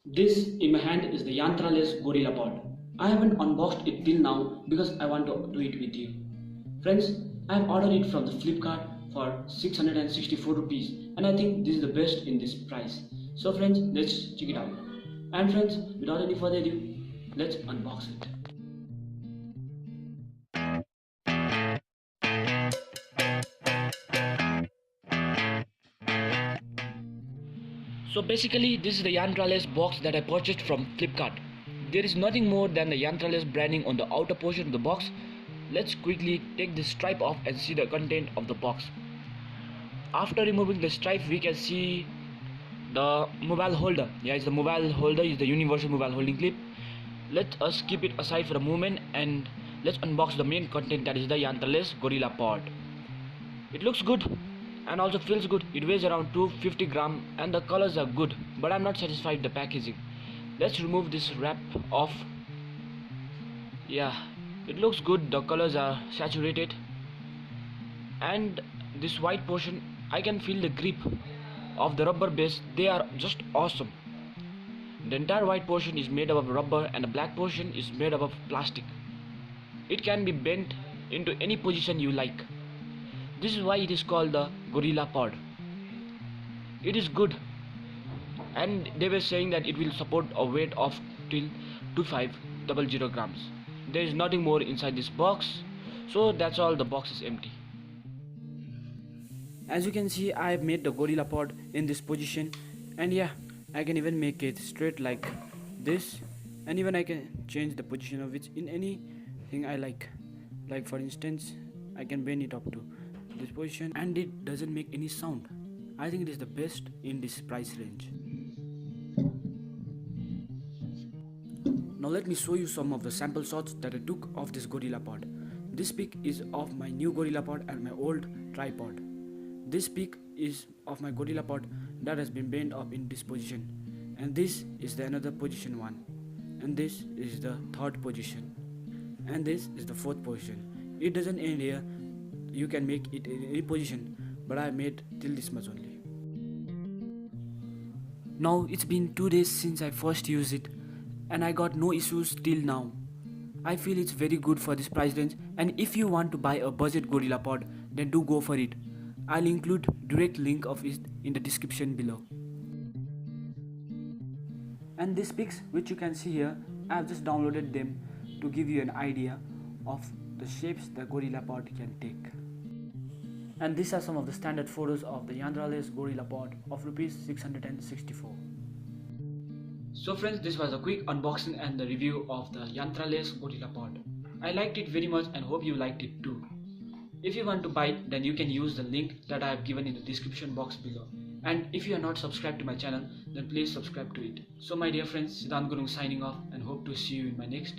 This in my hand is the yantralays Gorillapod. I haven't unboxed it till now because I want to do it with you. Friends, I have ordered it from the Flipkart for 664 rupees and I think this is the best in this price. So friends, let's check it out. And friends, without any further ado, let's unbox it. So basically this is the yantralays box that I purchased from Flipkart. There is nothing more than the yantralays branding on the outer portion of the box. Let's quickly take the stripe off and see the content of the box. After removing the stripe, we can see the mobile holder. Yeah, it's the mobile holder, is the universal mobile holding clip. Let us keep it aside for a moment and let's unbox the main content, that is the yantralays Gorillapod. It looks good and also feels good. It weighs around 250 grams and the colors are good, but I'm not satisfied with the packaging. Let's remove this wrap off. Yeah, it looks good. The colors are saturated and this white portion, I can feel the grip of the rubber base. They are just awesome. The entire white portion is made up of rubber and the black portion is made up of plastic. It can be bent into any position you like. This is why it is called the Gorillapod. It is good and they were saying that it will support a weight of till 2500 grams. There is nothing more inside this box, so that's all. The box is empty. As you can see, I have made the Gorillapod in this position, and yeah, I can even make it straight like this, and even I can change the position of it in anything I like for instance I can bend it up to this position and it doesn't make any sound. I think it is the best in this price range. Now let me show you some of the sample shots that I took of this Gorillapod. This pic is of my new Gorillapod and my old tripod. This pic is of my Gorillapod that has been bent up in this position, and this is the another position one, and this is the third position, and this is the fourth position. It doesn't end here. You can make it in any position, but I made till this much only. Now it's been 2 days since I first used it and I got no issues till now. I feel it's very good for this price range, and if you want to buy a budget Gorillapod, then do go for it. I'll include direct link of it in the description below. And these pics which you can see here, I have just downloaded them to give you an idea of the shapes the Gorillapod can take. And these are some of the standard photos of the yantralays Gorillapod of rupees 664. So friends, this was a quick unboxing and the review of the yantralays Gorillapod. I liked it very much and hope you liked it too. If you want to buy it, then you can use the link that I have given in the description box below. And if you are not subscribed to my channel, then please subscribe to it. So my dear friends, Siddhant Gurung signing off and hope to see you in my next